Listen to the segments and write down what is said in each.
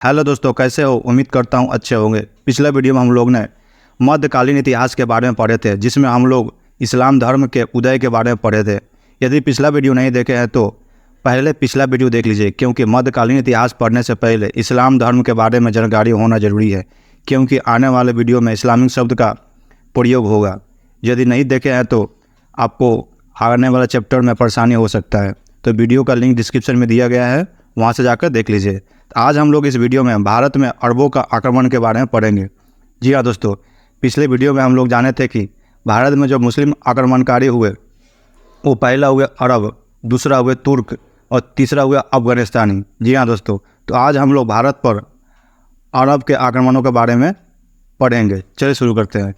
Hello दोस्तों, कैसे हो? उम्मीद करता हूँ अच्छे होंगे। पिछले वीडियो में हम लोग ने मध्यकालीन इतिहास के बारे में पढ़े थे, जिसमें हम लोग इस्लाम धर्म के उदय के बारे में पढ़े थे। यदि पिछला वीडियो नहीं देखे हैं तो पहले पिछला वीडियो देख लीजिए, क्योंकि मध्यकालीन इतिहास पढ़ने से पहले इस्लाम धर्म के बारे में जानकारी होना जरूरी है, क्योंकि आने वाले वीडियो में इस्लामिक शब्द का प्रयोग होगा। यदि नहीं देखे हैं तो आपको आने वाले चैप्टर में परेशानी हो सकता है। तो वीडियो का लिंक डिस्क्रिप्शन में दिया गया है, वहाँ से जाकर देख लीजिए। आज हम लोग इस वीडियो में भारत में अरबों का आक्रमण के बारे में पढ़ेंगे। जी हाँ दोस्तों, पिछले वीडियो में हम लोग जाने थे कि भारत में जो मुस्लिम आक्रमणकारी हुए वो पहला हुए अरब, दूसरा हुए तुर्क और तीसरा हुआ अफगानिस्तानी। जी हाँ दोस्तों, तो आज हम लोग भारत पर अरब के आक्रमणों के बारे में पढ़ेंगे। चलिए शुरू करते हैं।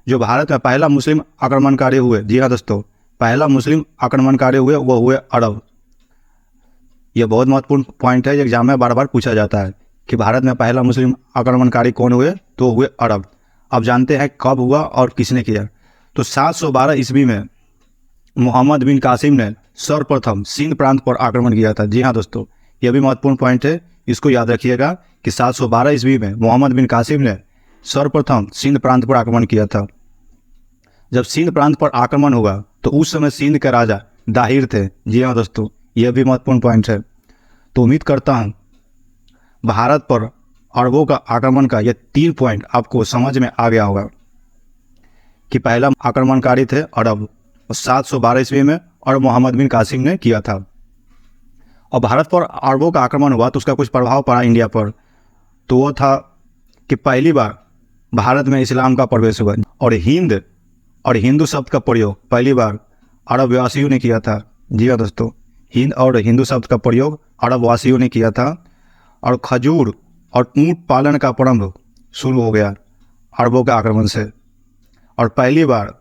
जो भारत में पहला मुस्लिम आक्रमणकारी हुए, जी हाँ दोस्तों, पहला मुस्लिम आक्रमणकारी हुए वो हुए अरब। ये बहुत महत्वपूर्ण पॉइंट है, एग्जाम में बार बार पूछा जाता है कि भारत में पहला मुस्लिम आक्रमणकारी कौन हुए, तो हुए अरब। अब जानते हैं कब हुआ और किसने किया। तो 712 ईस्वी में मोहम्मद बिन कासिम ने सर्वप्रथम सिंध प्रांत पर आक्रमण किया था। जी हाँ दोस्तों, यह भी महत्वपूर्ण पॉइंट है, इसको याद रखिएगा कि 712 ईस्वी में मोहम्मद बिन कासिम ने सर्वप्रथम सिंध प्रांत पर आक्रमण किया था। जब सिंध प्रांत पर आक्रमण हुआ तो उस समय सिंध के राजा दाहिर थे। जी हाँ दोस्तों, यह भी महत्वपूर्ण पॉइंट है। तो उम्मीद करता हूँ भारत पर अरबों का आक्रमण का यह 3 पॉइंट आपको समझ में आ गया होगा कि पहला आक्रमणकारी थे अरब, और 712 ईस्वी में और मोहम्मद बिन कासिम ने किया था। और भारत पर अरबों का आक्रमण हुआ तो उसका कुछ प्रभाव पड़ा इंडिया पर। तो वो था कि पहली बार भारत में इस्लाम का प्रवेश हुआ और हिंद और हिंदू शब्द का प्रयोग पहली बार अरब वासियों ने किया था। जी हाँ दोस्तों, हिंद और हिंदू शब्द का प्रयोग अरब वासियों ने किया था। और खजूर और ऊंट पालन का प्रारंभ शुरू हो गया अरबों के आक्रमण से। और पहली बार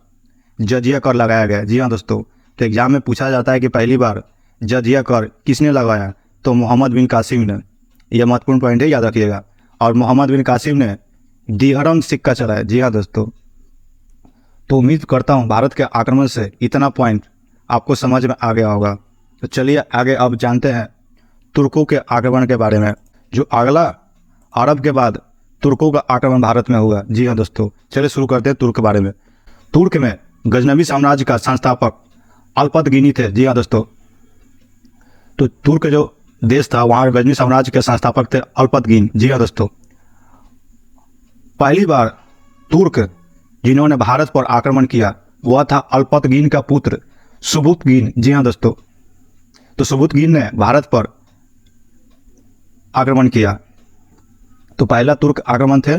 जजिया कर लगाया गया। जी हाँ दोस्तों, तो एग्जाम में पूछा जाता है कि पहली बार जजिया कर किसने लगाया, तो मोहम्मद बिन कासिम ने। यह महत्वपूर्ण पॉइंट है, याद रखिएगा। और मोहम्मद बिन कासिम ने दिहरम सिक्का चलाया। जी हाँ दोस्तों, तो उम्मीद करता हूँ भारत के आक्रमण से इतना पॉइंट आपको समझ में आ गया होगा। तो चलिए आगे अब जानते हैं तुर्कों के आक्रमण के बारे में। जो अगला अरब के बाद तुर्कों का आक्रमण भारत में हुआ। जी हाँ दोस्तों, चलिए शुरू करते हैं तुर्क के बारे में। तुर्क में गजनवी साम्राज्य का संस्थापक अल्पतगिनी थे। जी हाँ दोस्तों, तो तुर्क जो देश था वहाँ गजनवी साम्राज्य के संस्थापक थे अल्पतगिन। जी हाँ दोस्तों, पहली बार तुर्क जिन्होंने भारत पर आक्रमण किया वह था अल्पतगिन का पुत्र सुबुतगिन। जी हाँ दोस्तों, तो सुबुतगिन ने भारत पर आक्रमण किया। तो पहला तुर्क आक्रमण थे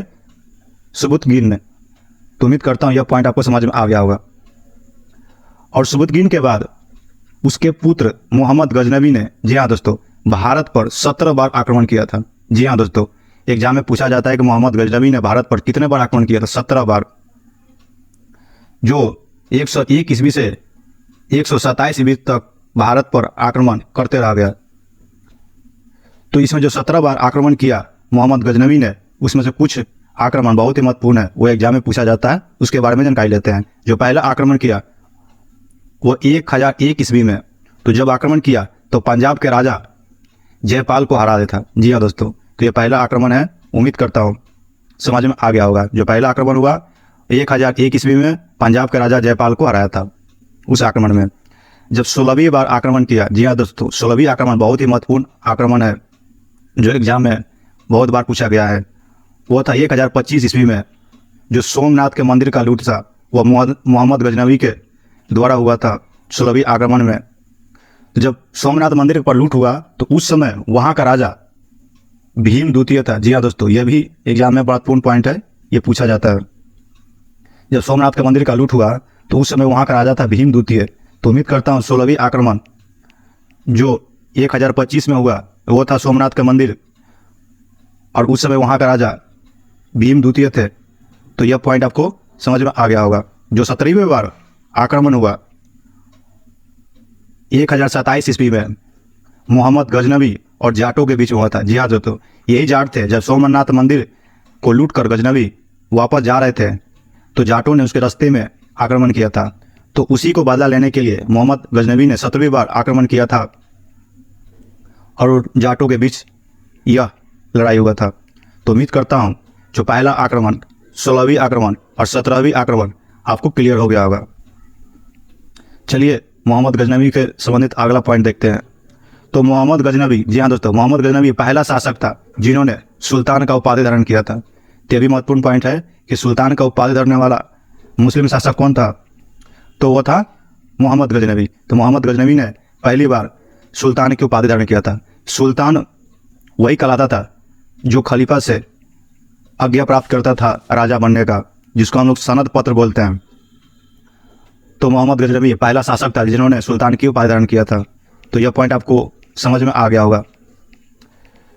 सुबुतगिन ने। तो उम्मीद करता हूँ यह पॉइंट आपको समझ में आ गया होगा। और सुबुतगिन के बाद उसके पुत्र मोहम्मद गजनवी ने, जी हाँ दोस्तों, भारत पर 17 बार आक्रमण किया था। जी हाँ दोस्तों, एग्जाम में पूछा जाता है कि मोहम्मद गजनवी ने भारत पर कितने बार आक्रमण किया था। 17 बार, जो 101 ईस्वी से 127 ईस्वी तक भारत पर आक्रमण करते रह गया। तो इसमें जो 17 बार आक्रमण किया मोहम्मद गजनवी ने, उसमें से कुछ आक्रमण बहुत ही महत्वपूर्ण है, वो एग्जाम में पूछा जाता है, उसके बारे में जानकारी लेते हैं। जो पहला आक्रमण किया वो 1001 ईस्वी में। तो जब आक्रमण किया तो पंजाब के राजा जयपाल को हरा देता। जी हाँ दोस्तों, तो ये पहला आक्रमण है। उम्मीद करता हूँ समझ में आ गया होगा। जो पहला आक्रमण हुआ 1001 ईस्वी में पंजाब के राजा जयपाल को हराया था। उस आक्रमण में जब 16वीं बार आक्रमण किया, जी हाँ दोस्तों, 16वीं आक्रमण बहुत ही महत्वपूर्ण आक्रमण है, जो एग्जाम में बहुत बार पूछा गया है। वो था 1025 ईस्वी में। जो सोमनाथ के मंदिर का लूट था वह मोहम्मद गजनवी के द्वारा हुआ था 16वीं आक्रमण में। तो जब सोमनाथ मंदिर पर लूट हुआ तो उस समय वहाँ का राजा भीम द्वितीय था। जी हाँ दोस्तों, यह भी एग्जाम में महत्वपूर्ण पॉइंट है, ये पूछा जाता है। जब सोमनाथ के मंदिर का लूट हुआ तो उस समय वहाँ का राजा था भीम द्वितीय। तो उम्मीद करता हूँ 16वीं आक्रमण जो 1025 में हुआ वो था सोमनाथ के मंदिर, और उस समय वहाँ का राजा भीम द्वितीय थे। तो यह पॉइंट आपको समझ में आ गया होगा। जो 17वीं बार आक्रमण हुआ 1027 ईस्वी में मोहम्मद गजनवी और जाटों के बीच हुआ था। जी हाँ दोस्तों, यही जाट थे जब सोमनाथ मंदिर को लूट कर गजनवी वापस जा रहे थे तो जाटों ने उसके रास्ते में आक्रमण किया था। तो उसी को बदला लेने के लिए मोहम्मद गजनवी ने 17वीं बार आक्रमण किया था और जाटों के बीच यह लड़ाई हुआ था। तो उम्मीद करता हूँ जो पहला आक्रमण, 16वीं आक्रमण और 17वीं आक्रमण आपको क्लियर हो गया होगा। चलिए मोहम्मद गजनवी के संबंधित अगला पॉइंट देखते हैं। तो मोहम्मद गजनवी, जी हाँ दोस्तों, मोहम्मद गजनवी पहला शासक था जिन्होंने सुल्तान का उपाधि धारण किया था। तो यह भी महत्वपूर्ण पॉइंट है कि सुल्तान का उपाधि धरने वाला मुस्लिम शासक कौन था, तो वो था मोहम्मद गजनवी। तो मोहम्मद गजनवी ने पहली बार सुल्तान की उपाधि धारण किया था। सुल्तान वही कहलाता था जो खलीफा से आज्ञा प्राप्त करता था राजा बनने का, जिसको हम लोग सनद पत्र बोलते हैं। तो मोहम्मद गजनवी पहला शासक था जिन्होंने सुल्तान की उपाधि धारण किया था। तो यह पॉइंट आपको समझ में आ गया होगा।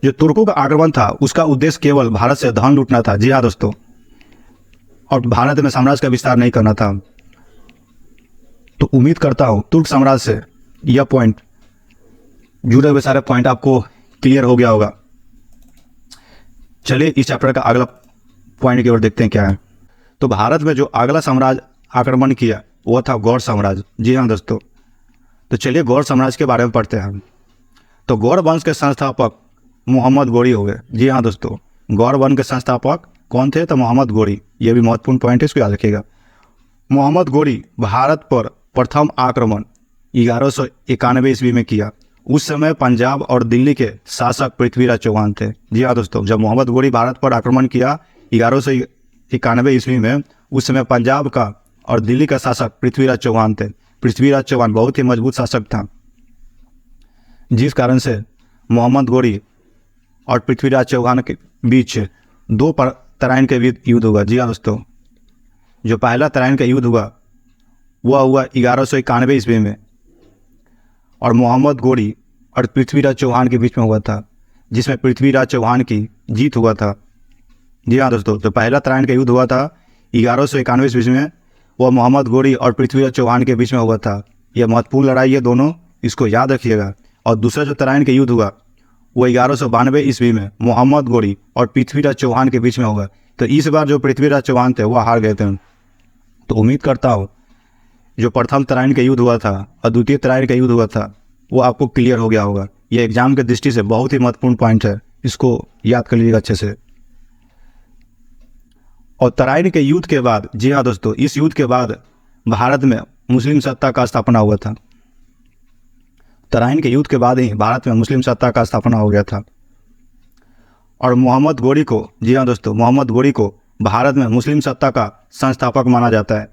जो तुर्कों का आक्रमण था उसका उद्देश्य केवल भारत से धन लूटना था, जी हाँ दोस्तों, और भारत में साम्राज्य का विस्तार नहीं करना था। तो उम्मीद करता हूँ तुर्क साम्राज्य से यह पॉइंट, जुड़े हुए सारे पॉइंट आपको क्लियर हो गया होगा। चलिए इस चैप्टर का अगला पॉइंट की ओर देखते हैं क्या है। तो भारत में जो अगला साम्राज्य आक्रमण किया वो था गौड़ साम्राज्य, जी हाँ दोस्तों। तो चलिए गौड़ साम्राज्य के बारे में पढ़ते हैं। तो गौड़ वंश के संस्थापक मोहम्मद गोरी हो गए, जी हाँ दोस्तों। गौड़ वंश के संस्थापक कौन थे, तो मोहम्मद गोरी। ये भी महत्वपूर्ण पॉइंट है, इसको याद रखिएगा। मोहम्मद गोरी भारत पर प्रथम आक्रमण 1191 ईस्वी में किया। उस समय पंजाब और दिल्ली के शासक पृथ्वीराज चौहान थे, जी हाँ दोस्तों। जब मोहम्मद गोरी भारत पर आक्रमण किया 1191 ईस्वी में, उस समय पंजाब का और दिल्ली का शासक पृथ्वीराज चौहान थे। पृथ्वीराज चौहान बहुत ही मजबूत शासक था, जिस कारण से मोहम्मद गोरी और पृथ्वीराज चौहान के बीच दो तराइन के युद्ध हुआ, जी हाँ दोस्तों। जो पहला तराइन का युद्ध हुआ वह हुआ 1191 ईस्वी में और मोहम्मद गोरी और पृथ्वीराज चौहान के बीच में हुआ था, जिसमें पृथ्वीराज चौहान की जीत हुआ था, जी हाँ दोस्तों। तो पहला तराइन का युद्ध हुआ था 1191 ईस्वी में, वह मोहम्मद गोरी और पृथ्वीराज चौहान के बीच में हुआ था। यह महत्वपूर्ण लड़ाई है दोनों, इसको याद रखिएगा। और दूसरा जो तराइन का युद्ध हुआ वो 1192 ईस्वी में मोहम्मद गोरी और पृथ्वीराज चौहान के बीच में हुआ। तो इस बार जो पृथ्वीराज चौहान थे वह हार गए थे। तो उम्मीद करता हूँ जो प्रथम तराइन का युद्ध हुआ था और द्वितीय तराइन का युद्ध हुआ था वो आपको क्लियर हो गया होगा। यह एग्जाम के दृष्टि से बहुत ही महत्वपूर्ण पॉइंट है, इसको याद कर लीजिएगा अच्छे से। और तराइन के युद्ध के बाद, जी हाँ दोस्तों, इस युद्ध के बाद भारत में मुस्लिम सत्ता का स्थापना हुआ था। तराइन के युद्ध के बाद ही भारत में मुस्लिम सत्ता का स्थापना हो गया था। और मोहम्मद गोरी को, जी हाँ दोस्तों, मोहम्मद गोरी को भारत में मुस्लिम सत्ता का संस्थापक माना जाता है।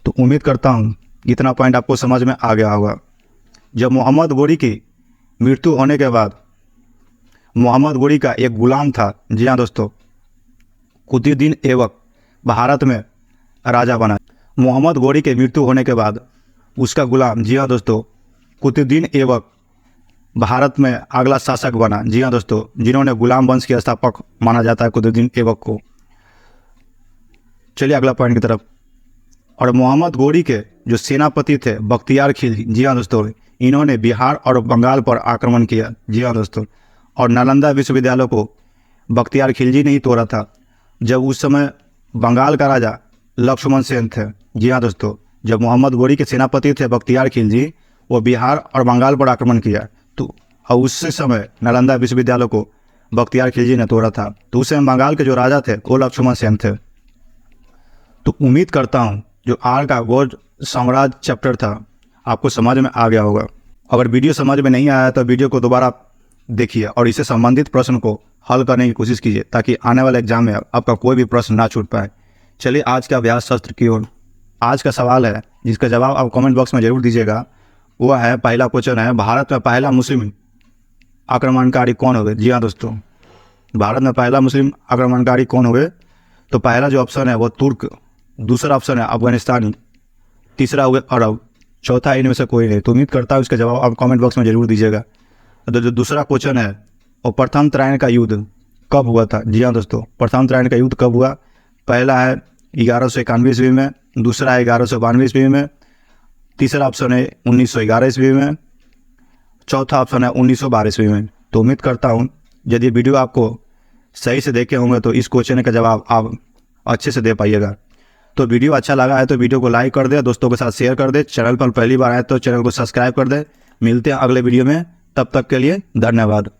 तो उम्मीद करता हूँ इतना पॉइंट आपको समझ में आ गया होगा। जब मोहम्मद गोरी की मृत्यु होने के बाद मोहम्मद गोरी का एक गुलाम था, जी हाँ दोस्तों, कुतुबुद्दीन ऐबक भारत में राजा बना। मोहम्मद गोरी के मृत्यु होने के बाद उसका गुलाम, जी हाँ दोस्तों, कुतुबुद्दीन ऐबक भारत में अगला शासक बना, जी हाँ दोस्तों, जिन्होंने गुलाम वंश के स्थापक माना जाता है कुतुबुद्दीन ऐबक को। चलिए अगला पॉइंट की तरफ। और मोहम्मद गोरी के जो सेनापति थे बख्तियार खिलजी, जी हाँ दोस्तों, इन्होंने बिहार और बंगाल पर आक्रमण किया, जी हाँ दोस्तों। और नालंदा विश्वविद्यालय को बख्तियार खिलजी ने ही तोड़ा था, जब उस समय बंगाल का राजा लक्ष्मण सेन थे, जी हाँ दोस्तों। जब मोहम्मद गोरी के सेनापति थे बख्तियार खिलजी, वो बिहार और बंगाल पर आक्रमण किया, तो और उस समय नालंदा विश्वविद्यालय को बख्तियार खिलजी ने तोड़ा था। तो उस समय बंगाल के जो राजा थे वो लक्ष्मण सेन थे। तो उम्मीद करता हूँ जो आर का गौड़ साम्राज्य चैप्टर था आपको समझ में आ गया होगा। अगर वीडियो समझ में नहीं आया तो वीडियो को दोबारा देखिए और इससे संबंधित प्रश्न को हल करने की कोशिश कीजिए, ताकि आने वाले एग्जाम में आपका कोई भी प्रश्न ना छूट पाए। चलिए आज का अभ्यास शास्त्र की ओर। आज का सवाल है जिसका जवाब आप कमेंट बॉक्स में जरूर दीजिएगा। वह है, पहला क्वेश्चन है, भारत में पहला मुस्लिम आक्रमणकारी कौन हो गए? जी हाँ दोस्तों, भारत में पहला मुस्लिम आक्रमणकारी कौन हो गए? तो पहला जो ऑप्शन है वो तुर्क, दूसरा ऑप्शन है अफगानिस्तानी, तीसरा हुए अरब, चौथा इनमें से कोई नहीं। तो उम्मीद करता हूँ इसका जवाब आप कमेंट बॉक्स में जरूर दीजिएगा। तो जो दूसरा क्वेश्चन है वो प्रथम तराइन का युद्ध कब हुआ था? जी हाँ दोस्तों, प्रथम तराइन का युद्ध कब हुआ? पहला है 1191 ईस्वी में, दूसरा है 1192 ईस्वी में, तीसरा ऑप्शन है 1911 ईस्वी में, चौथा ऑप्शन है 1912 ईस्वी में। तो उम्मीद करता हूँ यदि वीडियो आपको सही से देखे होंगे तो इस क्वेश्चन का जवाब आप अच्छे से दे पाइएगा। तो वीडियो अच्छा लगा है तो वीडियो को लाइक कर दे, दोस्तों के साथ शेयर कर दे, चैनल पर पहली बार आए तो चैनल को सब्सक्राइब कर दे। मिलते हैं अगले वीडियो में, तब तक के लिए धन्यवाद।